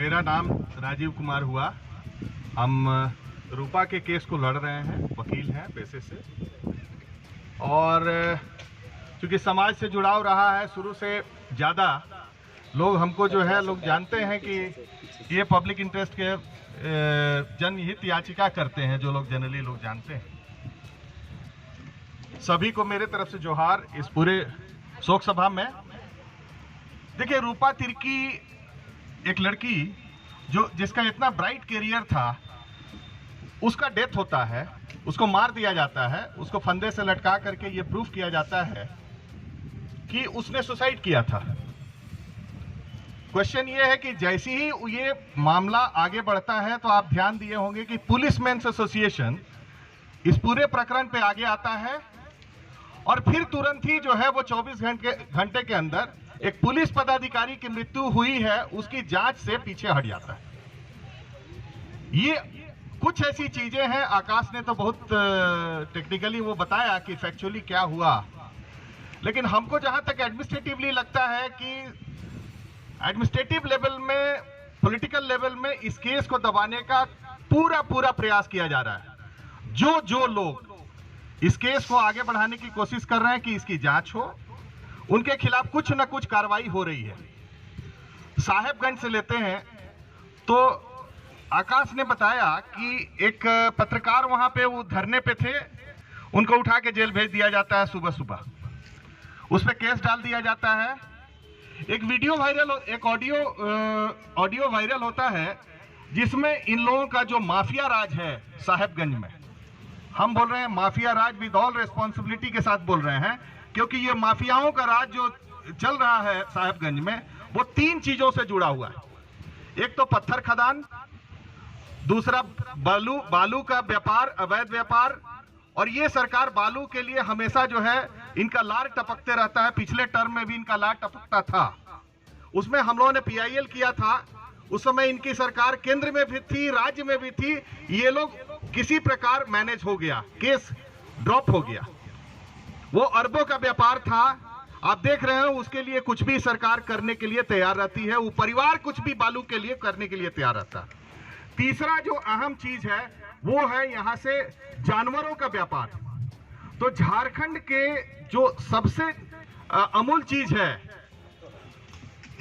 मेरा नाम राजीव कुमार हुआ। हम रूपा के केस को लड़ रहे हैं, वकील हैं पेशे से, और चूँकि समाज से जुड़ाव रहा है शुरू से ज़्यादा, लोग हमको जो है लोग जानते हैं कि ये पब्लिक इंटरेस्ट के जनहित याचिका करते हैं, जो लोग जनरली लोग जानते हैं। सभी को मेरे तरफ से जोहार इस पूरे शोक सभा में। देखिए, रूपा तिर्की एक लड़की जिसका इतना ब्राइट करियर था, उसका डेथ होता है, उसको मार दिया जाता है, उसको फंदे से लटका करके ये प्रूफ किया जाता है कि उसने सुसाइड किया था। क्वेश्चन ये है कि जैसे ही ये मामला आगे बढ़ता है तो आप ध्यान दिए होंगे कि पुलिसमैन्स एसोसिएशन इस पूरे प्रकरण पे आगे आता है और फिर तुरंत ही जो है वो 24 घंटे के अंदर एक पुलिस पदाधिकारी की मृत्यु हुई है उसकी जांच से पीछे हट जाता है। ये कुछ ऐसी चीजें हैं, आकाश ने तो बहुत टेक्निकली वो बताया कि फैक्चुअली क्या हुआ, लेकिन हमको जहां तक एडमिनिस्ट्रेटिवली लगता है कि एडमिनिस्ट्रेटिव लेवल में, पॉलिटिकल लेवल में इस केस को दबाने का पूरा प्रयास किया जा रहा है। जो लोग इस केस को आगे बढ़ाने की कोशिश कर रहे हैं कि इसकी जांच हो, उनके खिलाफ कुछ न कुछ कार्रवाई हो रही है। साहेबगंज से लेते हैं तो आकाश ने बताया कि एक पत्रकार वहां पे वो धरने पे थे, उनको उठा के जेल भेज दिया जाता है सुबह सुबह, उस पर केस डाल दिया जाता है। एक वीडियो वायरल, एक ऑडियो वायरल होता है जिसमें इन लोगों का जो माफिया राज है साहेबगंज में, हम बोल रहे हैं mafia Raj with all responsibility के साथ बोल रहे हैं, क्योंकि ये माफियाओं का राज जो चल रहा है साहेबगंज में वो 3 चीजों से जुड़ा हुआ है। एक तो पत्थर खदान, दूसरा बालू का व्यापार, अवैध व्यापार, और ये सरकार बालू के लिए हमेशा जो है इनका लार टपकते रहता है। पिछले टर्म में भी इनका लार टपकता था, उसमें हम लोगों ने PIL किया था। उस समय इनकी सरकार केंद्र में भी थी, राज्य में भी थी। ये लोग किसी प्रकार मैनेज हो गया, केस ड्रॉप हो गया। वो अरबों का व्यापार था, आप देख रहे हो, उसके लिए कुछ भी सरकार करने के लिए तैयार रहती है, वो परिवार कुछ भी बालू के लिए करने के लिए तैयार रहता है। तीसरा जो अहम चीज है वो है यहां से जानवरों का व्यापार। तो झारखंड के जो सबसे अमूल चीज है,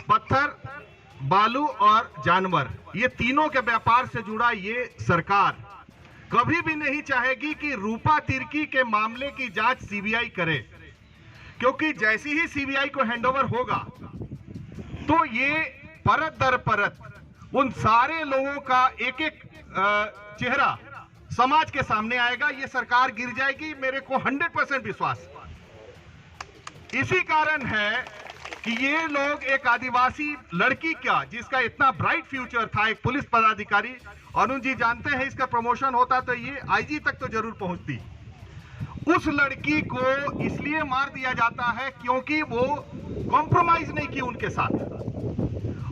पत्थर, बालू और जानवर, ये तीनों के व्यापार से जुड़ा ये सरकार कभी भी नहीं चाहेगी कि रूपा तिर्की के मामले की जांच CBI करे, क्योंकि जैसे ही CBI को हैंडओवर होगा तो ये परत दर परत उन सारे लोगों का एक एक चेहरा समाज के सामने आएगा, ये सरकार गिर जाएगी, मेरे को 100% विश्वास। इसी कारण है कि ये लोग एक आदिवासी लड़की का, जिसका इतना ब्राइट फ्यूचर था, एक पुलिस पदाधिकारी, अनुज जी जानते हैं, इसका प्रमोशन होता तो ये IG तक तो जरूर पहुंचती। उस लड़की को इसलिए मार दिया जाता है क्योंकि वो कॉम्प्रोमाइज नहीं की उनके साथ।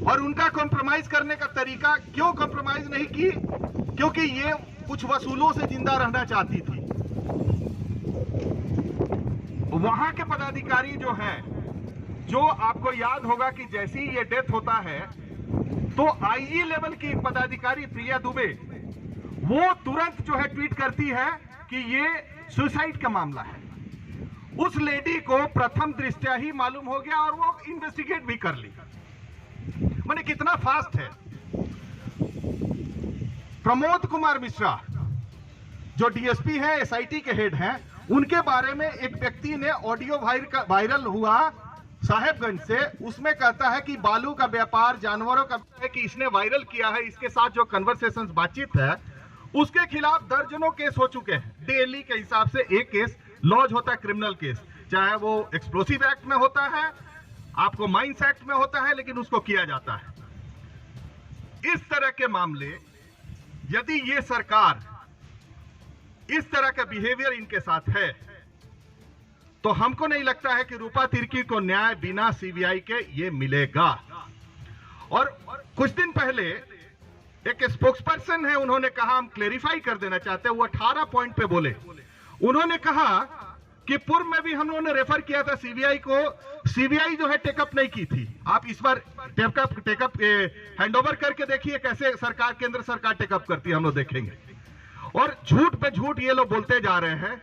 और उनका कॉम्प्रोमाइज करने का तरीका, क्यों कॉम्प्रोमाइज नहीं की? क्योंकि ये कुछ वसूलों से जिंदा रहना चाहती थी। वहां के पदाधिकारी जो हैं, जो आपको याद होगा कि जैसे ही ये डेथ होता है तो IG लेवल की पदाधिकारी प्रिया दुबे, वो तुरंत जो है ट्वीट करती है कि ये सुसाइड का मामला है। उस लेडी को प्रथम दृष्टया ही मालूम हो गया और वो इन्वेस्टिगेट भी कर ली। माने कितना फास्ट है। प्रमोद कुमार मिश्रा जो DSP है, SIT के हेड हैं, उनके बारे में एक व्यक्ति ने ऑडियो वायरल हुआ साहेबगंज से, उसमें कहता है कि बालू का व्यापार, जानवरों का, कि इसने वायरल किया है, इसके साथ जो कन्वर्सेशंस बातचीत है उसके खिलाफ दर्जनों केस हो चुके हैं। डेली के हिसाब से एक केस लॉन्च होता है, क्रिमिनल केस, चाहे वो एक्सप्लोसिव एक्ट में होता है, आपको माइंस एक्ट में होता है, लेकिन उसको किया जाता है। इस तरह के मामले, यदि ये सरकार इस तरह का बिहेवियर इनके साथ है तो हमको नहीं लगता है कि रूपा तिर्की को न्याय बिना CBI के ये मिलेगा। और कुछ दिन पहले एक स्पोक्सपर्सन है, उन्होंने कहा, हम क्लेरिफाई कर देना चाहते हैं, वो 18 पॉइंट पे बोले। उन्होंने कहा कि पूर्व में भी हम लोगों ने रेफर किया था सीबीआई को, सीबीआई जो है टेकअप नहीं की थी। आप इस बार टेकअप हैंडओवर करके देखिए कैसे सरकार, केंद्र सरकार टेकअप करती है, हम लोग देखेंगे। और झूठ पे झूठ ये लोग बोलते जा रहे हैं,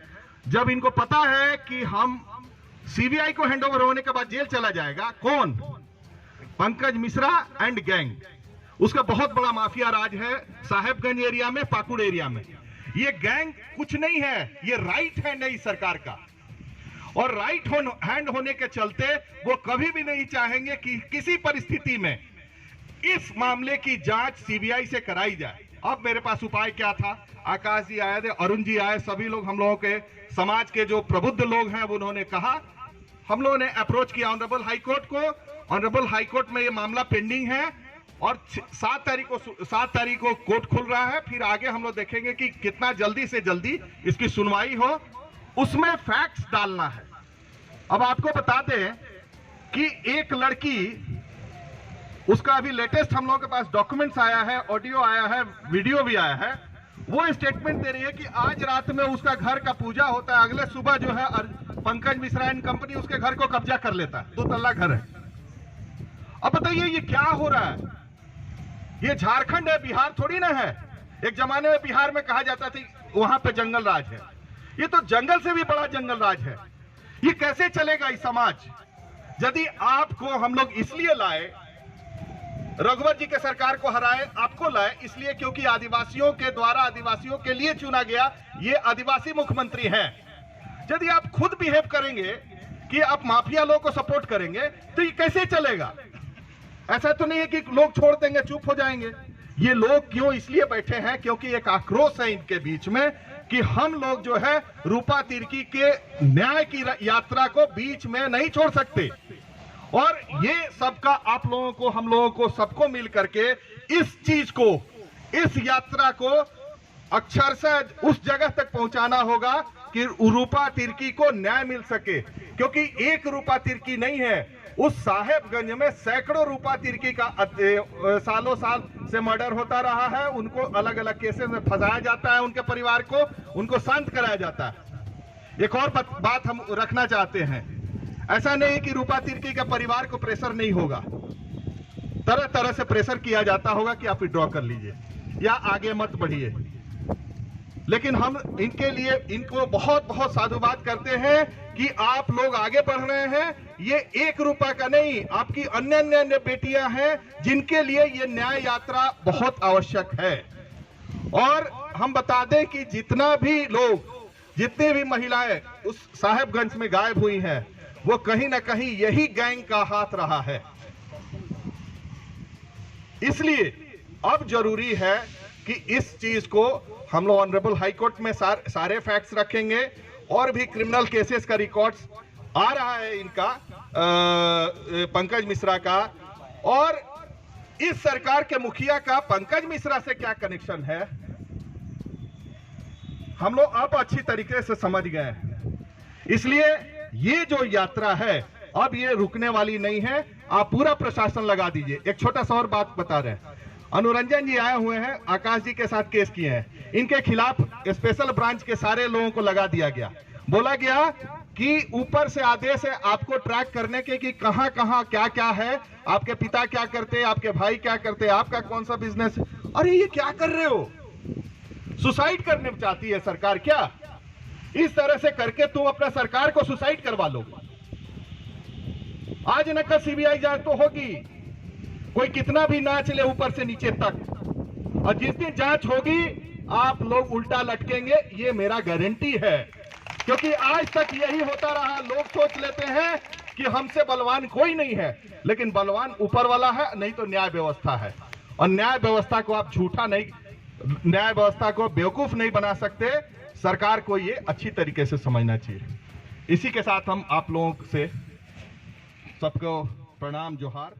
जब इनको पता है कि हम सीबीआई को हैंडओवर होने के बाद जेल चला जाएगा। कौन? पंकज मिश्रा एंड गैंग, उसका बहुत बड़ा माफिया राज है साहेबगंज एरिया में, पाकुड़ एरिया में। ये गैंग कुछ नहीं है, ये राइट हैंड है इस सरकार का, और राइट हैंड होने के चलते वो कभी भी नहीं चाहेंगे कि किसी परिस्थिति में इस मामले की जांच सीबीआई से कराई जाए। अब मेरे पास उपाय क्या था? आकाश जी आए थे, अरुण जी आए, सभी लोग, हम लोगों के समाज के जो प्रबुद्ध लोग हैं, उन्होंने कहा, हम लोगों ने अप्रोच किया ऑनरेबल हाई कोर्ट को। ऑनरेबल हाई कोर्ट में ये मामला पेंडिंग है और 7 तारीख को कोर्ट खुल रहा है। फिर आगे हम लोग देखेंगे कि कितना जल्दी से जल्दी इसकी सुनवाई हो, उसमें फैक्ट्स डालना है। अब आपको बता दें कि एक लड़की, उसका अभी लेटेस्ट हम लोगों के पास डॉक्यूमेंट्स आया है, ऑडियो आया है, वीडियो भी आया है। वो स्टेटमेंट दे रही है कि आज रात में उसका घर का पूजा होता है, अगले सुबह जो है पंकज मिश्रा एंड कंपनी उसके घर को कब्जा कर लेता है। 2 तल्ला घर है। अब बताइए ये क्या हो रहा है? ये झारखंड है, बिहार थोड़ी ना है। एक जमाने में बिहार में कहा जाता था वहां पे जंगल राज है, ये तो जंगल से भी बड़ा जंगल राज है। ये कैसे चलेगा इस समाज? यदि आपको हम लोग इसलिए लाए, रघुवर जी के सरकार को हराए, आपको लाए इसलिए क्योंकि आदिवासियों के द्वारा, आदिवासियों के लिए चुना गया ये आदिवासी मुख्यमंत्री है। यदि आप खुद बिहेव करेंगे कि आप माफिया लोगों को सपोर्ट करेंगे तो ये कैसे चलेगा? ऐसा तो नहीं है कि लोग छोड़ देंगे, चुप हो जाएंगे। ये लोग क्यों इसलिए बैठे हैं? क्योंकि एक आक्रोश है इनके बीच में कि हम लोग जो है रूपा तिर्की के न्याय की यात्रा को बीच में नहीं छोड़ सकते। और ये सबका आप लोगों को, हम लोगों को, सबको मिल करके इस चीज को, इस यात्रा को अक्षरशः उस जगह तक पहुंचाना होगा कि रूपा तिर्की को न्याय मिल सके। क्योंकि एक रूपा तिर्की नहीं है, उस साहेबगंज में सैकड़ों रूपा तिर्की का सालों साल से मर्डर होता रहा है। उनको अलग अलग केसेस में फंसाया जाता है, उनके परिवार को, उनको शांत कराया जाता है। एक और बात हम रखना चाहते हैं, ऐसा नहीं है कि रूपा तिर्की के परिवार को प्रेशर नहीं होगा, तरह तरह से प्रेशर किया जाता होगा कि आप विड्रॉ कर लीजिए या आगे मत बढ़िए। लेकिन हम इनके लिए, इनको बहुत बहुत साधुवाद करते हैं कि आप लोग आगे बढ़ रहे हैं। ये 1 रुपया का नहीं, आपकी अन्य अन्य बेटियां हैं जिनके लिए ये न्याय यात्रा बहुत आवश्यक है। और हम बता दें कि जितना भी लोग, जितनी भी महिलाएं उस साहेबगंज में गायब हुई हैं, वो कहीं ना कहीं यही गैंग का हाथ रहा है। इसलिए अब जरूरी है कि इस चीज को हम लोग ऑनरेबल हाई कोर्ट में सारे फैक्ट्स रखेंगे। और भी क्रिमिनल केसेस का रिकॉर्ड्स आ रहा है इनका, पंकज मिश्रा का, और इस सरकार के मुखिया का पंकज मिश्रा से क्या कनेक्शन है, हम लोग अब अच्छी तरीके से समझ गए हैं। इसलिए ये जो यात्रा है अब ये रुकने वाली नहीं है। आप पूरा प्रशासन लगा दीजिए। एक छोटा सा और बात बता रहे हैं, अनुरंजन जी आए हुए हैं, आकाश जी के साथ केस किए हैं, इनके खिलाफ स्पेशल ब्रांच के सारे लोगों को लगा दिया गया। बोला गया कि ऊपर से आदेश है आपको ट्रैक करने के कि कहां कहां क्या क्या है, आपके पिता क्या करते, आपके भाई क्या करते, आपका कौन सा बिजनेस। अरे ये क्या कर रहे हो? सुसाइड करने चाहती है सरकार क्या? इस तरह से करके तुम अपना सरकार को सुसाइड करवा लो। आज न कल सीबीआई जांच तो होगी, कोई कितना भी ना चले ऊपर से नीचे तक, और जिस दिन जांच होगी आप लोग उल्टा लटकेंगे, ये मेरा गारंटी है। क्योंकि आज तक यही होता रहा। लोग सोच लेते हैं कि हमसे बलवान कोई नहीं है, लेकिन बलवान ऊपर वाला है, नहीं तो न्याय व्यवस्था है। और न्याय व्यवस्था को आप झूठा नहीं, न्याय व्यवस्था को बेवकूफ नहीं बना सकते। सरकार को ये अच्छी तरीके से समझना चाहिए। इसी के साथ हम आप लोगों से सबको प्रणाम, जोहार।